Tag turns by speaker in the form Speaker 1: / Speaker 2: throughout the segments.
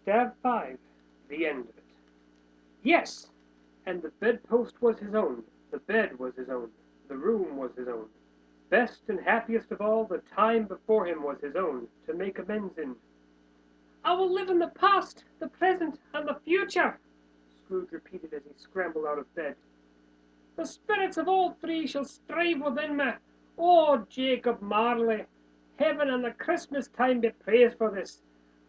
Speaker 1: Stab 5. The end of it. Yes, and the bedpost was his own, the bed was his own, the room was his own. Best and happiest of all, the time before him was his own, to make amends in. I will live in the past, the present, and the future, Scrooge repeated as he scrambled out of bed. The spirits of all three shall strive within me. Oh, Jacob Marley, heaven and the Christmas time be praised for this.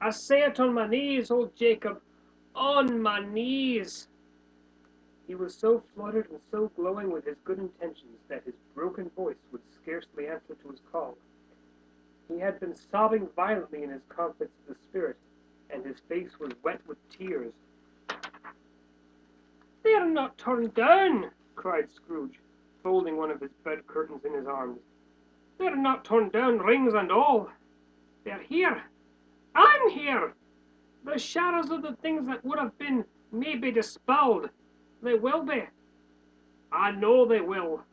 Speaker 1: I say it on my knees, old Jacob, on my knees. He was so fluttered and so glowing with his good intentions that his broken voice would scarcely answer to his call. He had been sobbing violently in his conflicts of the spirit, and his face was wet with tears. They are not torn down, cried Scrooge, folding one of his bed curtains in his arms. They are not torn down, rings and all. They are here. I'm here. The shadows of the things that would have been may be dispelled. They will be. I know they will.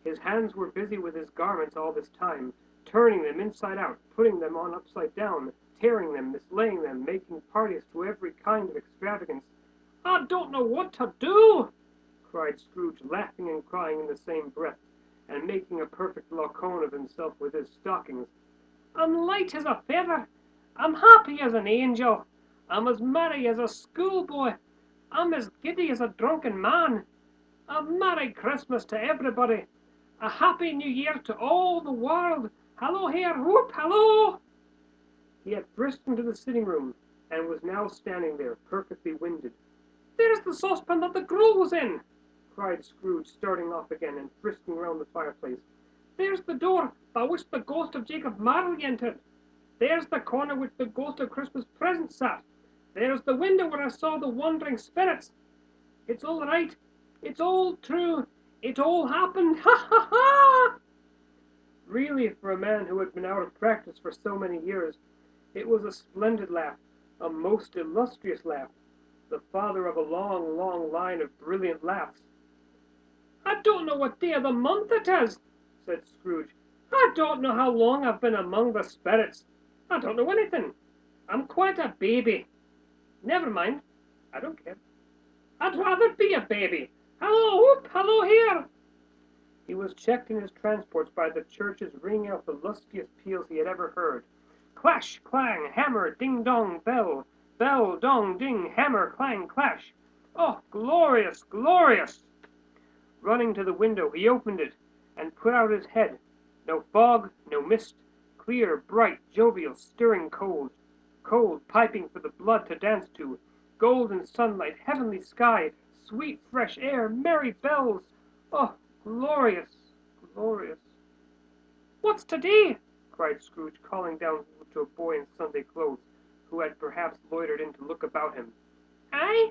Speaker 1: His hands were busy with his garments all this time, turning them inside out, putting them on upside down, tearing them, mislaying them, making parties to every kind of extravagance. I don't know what to do, cried Scrooge, laughing and crying in the same breath, and making a perfect Laocoon of himself with his stockings. I'm light as a feather. I'm happy as an angel. I'm as merry as a schoolboy. I'm as giddy as a drunken man. A Merry Christmas to everybody. A Happy New Year to all the world. Hallo here, whoop, hallo! He had frisked into the sitting room, and was now standing there, perfectly winded. There's the saucepan that the gruel was in, cried Scrooge, starting off again and frisking round the fireplace. There's the door by which the ghost of Jacob Marley entered. There's the corner which the ghost of Christmas present sat. There's the window where I saw the wandering spirits. It's all right. It's all true. It all happened. Ha ha ha! Really, for a man who had been out of practice for so many years, it was a splendid laugh, a most illustrious laugh, the father of a long, long line of brilliant laughs. I don't know what day of the month it is, said Scrooge. I don't know how long I've been among the spirits. I don't know anything. I'm quite a baby. Never mind. I don't care. I'd rather be a baby. Hallo, whoop, hallo here. He was checked in his transports by the churches ringing out the lustiest peals he had ever heard. Clash, clang, hammer, ding dong, bell. Bell, dong, ding, hammer, clang, clash. Oh, glorious, glorious! Running to the window, he opened it, and put out his head. No fog, no mist, clear, bright, jovial, stirring cold. Cold, piping for the blood to dance to. Golden sunlight, heavenly sky, sweet fresh air, merry bells. Oh, glorious, glorious! What's today? Cried Scrooge, calling down to a boy in Sunday clothes, who had perhaps loitered in to look about him. Aye?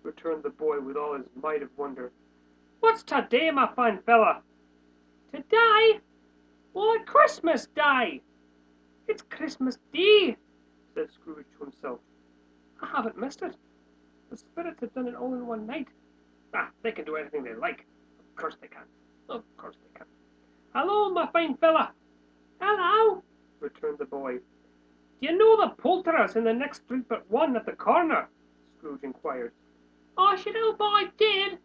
Speaker 1: Returned the boy with all his might of wonder. What's today, my fine fella? Today? Why, Christmas Day! It's Christmas Day, said Scrooge to himself. I haven't missed it. The spirits have done it all in one night. Ah, they can do anything they like. Of course they can. Of course they can. Hello, my fine fella. Hello, returned the boy. Do you know the poulterers in the next street but one at the corner? Scrooge inquired. I should hope I did.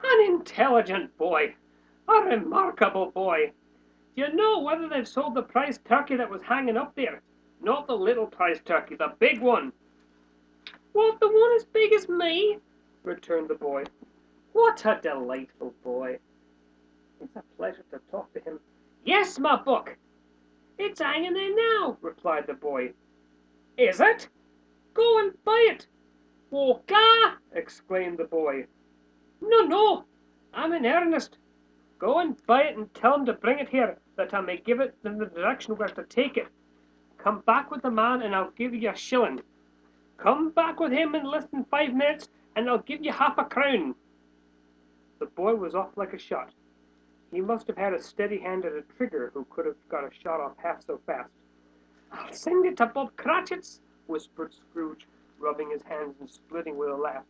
Speaker 1: An intelligent boy. A remarkable boy. Do you know whether they've sold the prize turkey that was hanging up there? Not the little prize turkey, the big one. What, the one as big as me? Returned the boy. What a delightful boy. It's a pleasure to talk to him. Yes, my buck. It's hanging there now, replied the boy. Is it? Go and buy it. Waka! Exclaimed the boy. No, no, I'm in earnest. Go and buy it and tell him to bring it here, that I may give it in the direction where to take it. Come back with the man, and I'll give you a shilling. Come back with him in less than 5 minutes, and I'll give you half a crown. The boy was off like a shot. He must have had a steady hand at a trigger who could have got a shot off half so fast. I'll send it to Bob Cratchit's, whispered Scrooge, rubbing his hands and splitting with a laugh.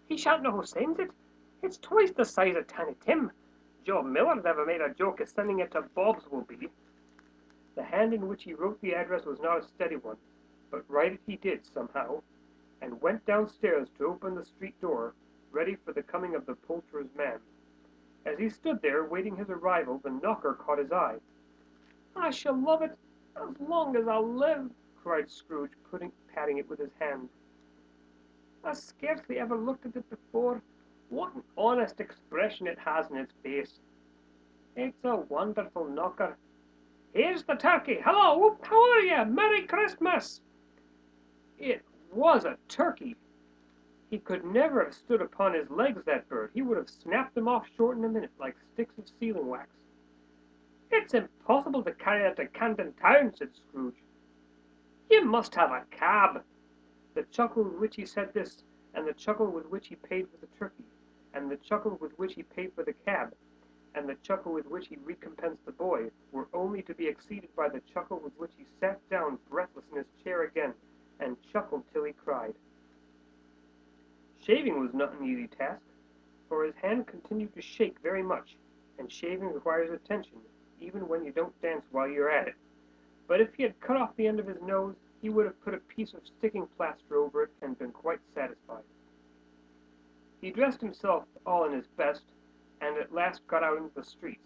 Speaker 1: He shan't know who sends it. It's twice the size of Tiny Tim. Joe Miller never made a joke of sending it to Bob's will be. The hand in which he wrote the address was not a steady one. but right he did somehow, and went downstairs to open the street door, ready for the coming of the poulterer's man. As he stood there waiting his arrival, the knocker caught his eye. "I shall love it as long as I'll live," cried Scrooge, patting it with his hand. "I scarcely ever looked at it before. What an honest expression it has in its face! It's a wonderful knocker. Here's the turkey. Hello! How are you? Merry Christmas!" It was a turkey. He could never have stood upon his legs, that bird. He would have snapped them off short in a minute, like sticks of sealing wax. "It's impossible to carry that to Camden Town," said Scrooge. "You must have a cab." The chuckle with which he said this, and the chuckle with which he paid for the turkey, and the chuckle with which he paid for the cab, and the chuckle with which he recompensed the boy, were only to be exceeded by the chuckle with which he sat down breathless in his chair again, and chuckled till he cried. Shaving was not an easy task, for his hand continued to shake very much, and shaving requires attention, even when you don't dance while you're at it. But if he had cut off the end of his nose, he would have put a piece of sticking plaster over it and been quite satisfied. He dressed himself all in his best, and at last got out into the streets.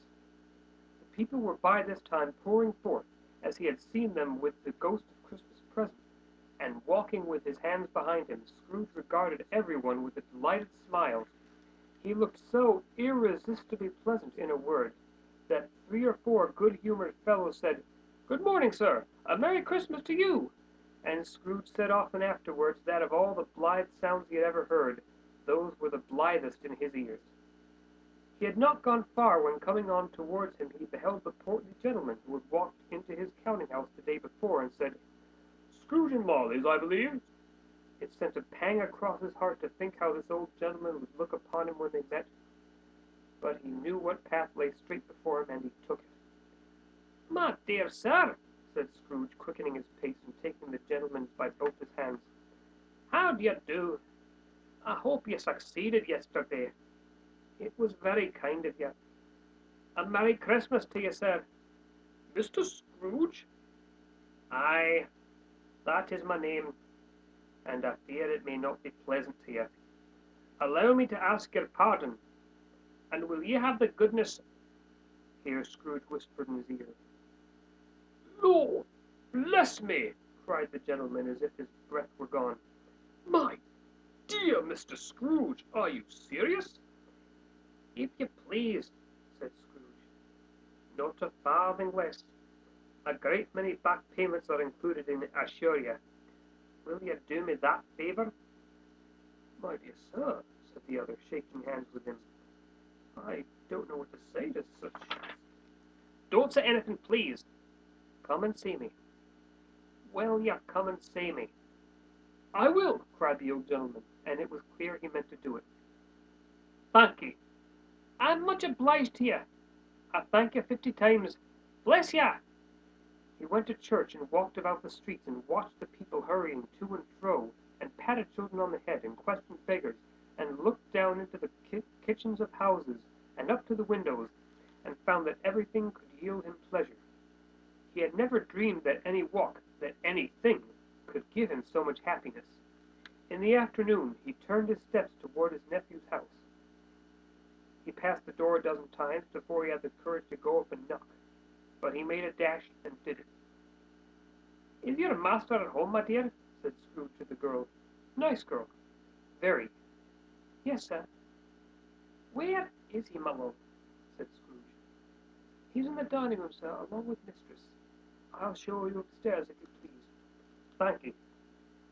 Speaker 1: The people were by this time pouring forth, as he had seen them with the ghost of Christmas present, and walking with his hands behind him. Scrooge regarded everyone with a delighted smile. He looked so irresistibly pleasant, in a word, that 3 or 4 good-humored fellows said, "Good morning, sir. A Merry Christmas to you." And Scrooge said often afterwards that of all the blithe sounds he had ever heard, those were the blithest in his ears. He had not gone far when, coming on towards him, he beheld the portly gentleman who had walked into his counting-house the day before, and said, "Scrooge and Marley's, I believe." It sent a pang across his heart to think how this old gentleman would look upon him when they met, but he knew what path lay straight before him, and he took it. "My dear sir," said Scrooge, quickening his pace and taking the gentleman by both his hands, "how do you do? I hope you succeeded yesterday. It was very kind of you. A Merry Christmas to you, sir." "Mr. Scrooge?" "Aye, that is my name, and I fear it may not be pleasant to you. Allow me to ask your pardon, and will you have the goodness—" Here Scrooge whispered in his ear. "Lord bless me!" cried the gentleman, as if his breath were gone. "My dear Mr. Scrooge, are you serious?" "If you please," said Scrooge. "Not a farthing less. A great many back payments are included in it, I assure you. Will you do me that favour?" "My dear sir," said the other, shaking hands with him, "I don't know what to say to such—" "Don't say anything, please. Come and see me. Will you come and see me?" "I will," cried the old gentleman, and it was clear he meant to do it. "Thank ye. I'm much obliged to you. I thank you 50 times. Bless ya!" He went to church, and walked about the streets, and watched the people hurrying to and fro, and patted children on the head, and questioned beggars, and looked down into the kitchens of houses, and up to the windows, and found that everything could yield him pleasure. He had never dreamed that any walk, that anything, could give him so much happiness. In the afternoon he turned his steps toward his nephew's house. He passed the door a dozen times before he had the courage to go up and knock, but he made a dash and did it. "Is your master at home, my dear?" said Scrooge to the girl. "Nice girl." "Very." "Yes, sir." "Where is he, my love?" said Scrooge. "He's in the dining room, sir, along with mistress. I'll show you upstairs, if you please." "Thank you.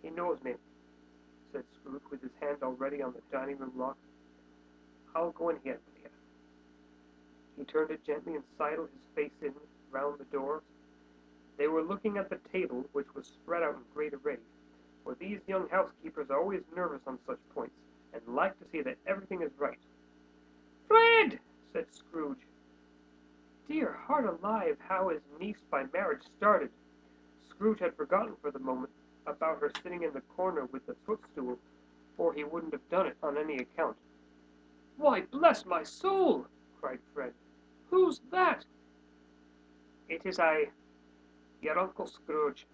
Speaker 1: He knows me," said Scrooge, with his hand already on the dining room lock. "I'll go in here, my dear." He turned it gently and sidled his face in round the door. They were looking at the table, which was spread out in great array, for these young housekeepers are always nervous on such points, and like to see that everything is right. "Fred!" said Scrooge. Dear heart alive, how his niece by marriage started! Scrooge had forgotten for the moment about her sitting in the corner with the footstool, for he wouldn't have done it on any account. "Why, bless my soul!" cried Fred. "Who's that?" "It is I, your Uncle Scrooge.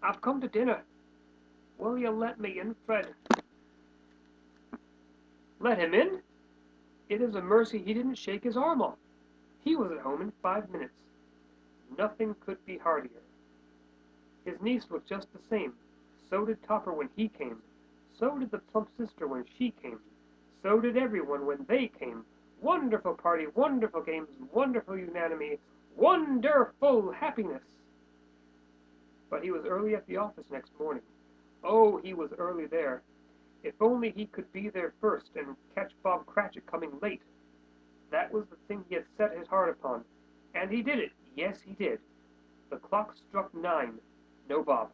Speaker 1: I've come to dinner. Will you let me in, Fred? Let him in? It is a mercy he didn't shake his arm off. He was at home in 5 minutes. Nothing could be heartier. His niece looked just the same. So did Topper when he came. So did the plump sister when she came. So did everyone when they came. Wonderful party, wonderful games, wonderful unanimity, wonderful happiness. But he was early at the office next morning. Oh, he was early there. If only he could be there first and catch Bob Cratchit coming late. That was the thing he had set his heart upon. And he did it. Yes, he did. The clock struck 9. No Bob.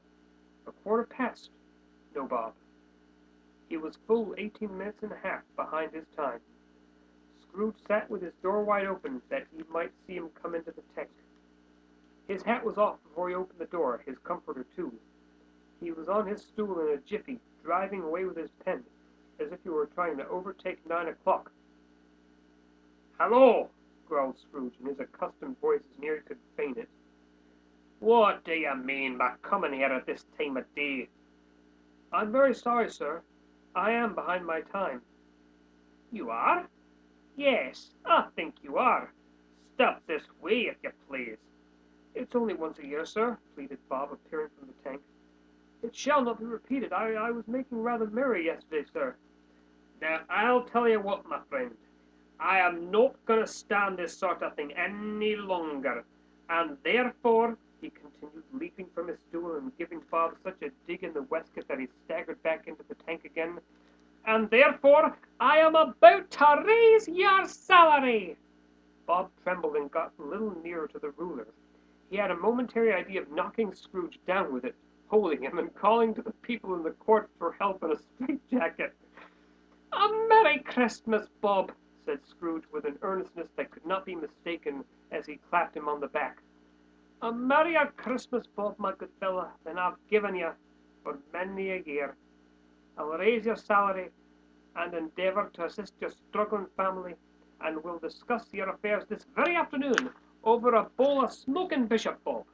Speaker 1: 1/4 past. No Bob. He was full 18 minutes and a half behind his time. Scrooge sat with his door wide open that he might see him come into the tank. His hat was off before he opened the door, his comforter too. He was on his stool in a jiffy, driving away with his pen, as if he were trying to overtake 9 o'clock. "Hello!" growled Scrooge, in his accustomed voice as near as he could feign it. "What do you mean by coming here at this time of day?" "I'm very sorry, sir. I am behind my time." "You are?" "Yes, I think you are. Step this way, if you please." "It's only once a year, sir," pleaded Bob, appearing from the tank. "It shall not be repeated. I was making rather merry yesterday, sir." "Now, I'll tell you what, my friend. I am not going to stand this sort of thing any longer. And therefore," he continued, leaping from his stool and giving Bob such a dig in the waistcoat that he staggered back into the tank again, "and therefore I am about to raise your salary." Bob trembled and got a little nearer to the ruler. He had a momentary idea of knocking Scrooge down with it, holding him, and calling to the people in the court for help in a straitjacket. "A Merry Christmas, Bob," said Scrooge with an earnestness that could not be mistaken as he clapped him on the back. "A merrier Christmas, Bob, my good fellow, than I've given you for many a year. I'll raise your salary, and endeavour to assist your struggling family, and we'll discuss your affairs this very afternoon over a bowl of smoking bishop, Bob.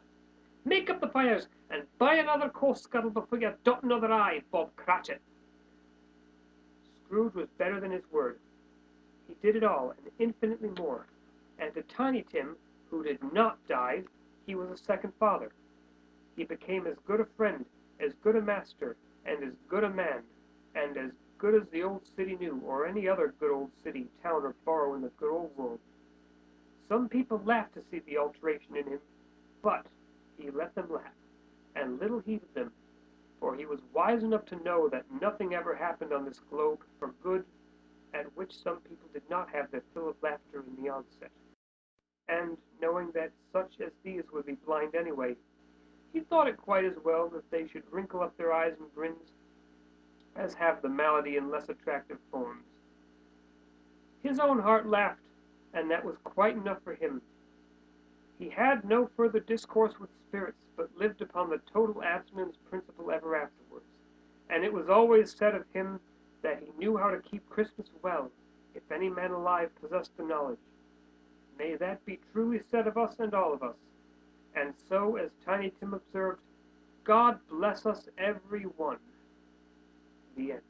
Speaker 1: Make up the fires, and buy another coal scuttle before you dot another I, Bob Cratchit." Scrooge was better than his word. He did it all, and infinitely more. And to Tiny Tim, who did not die, he was a second father. He became as good a friend, as good a master, and as good a man, and as good as the old city knew, or any other good old city, town, or borough in the good old world. Some people laughed to see the alteration in him, but he let them laugh, and little heeded them, for he was wise enough to know that nothing ever happened on this globe for good at which some people did not have their fill of laughter in the onset. And, knowing that such as these would be blind anyway, he thought it quite as well that they should wrinkle up their eyes and grins as have the malady in less attractive forms. His own heart laughed, and that was quite enough for him. He had no further discourse with spirits, but lived upon the total abstinence principle ever afterwards, and it was always said of him that he knew how to keep Christmas well, if any man alive possessed the knowledge. May that be truly said of us and all of us. And so, as Tiny Tim observed, God bless us every one. The end.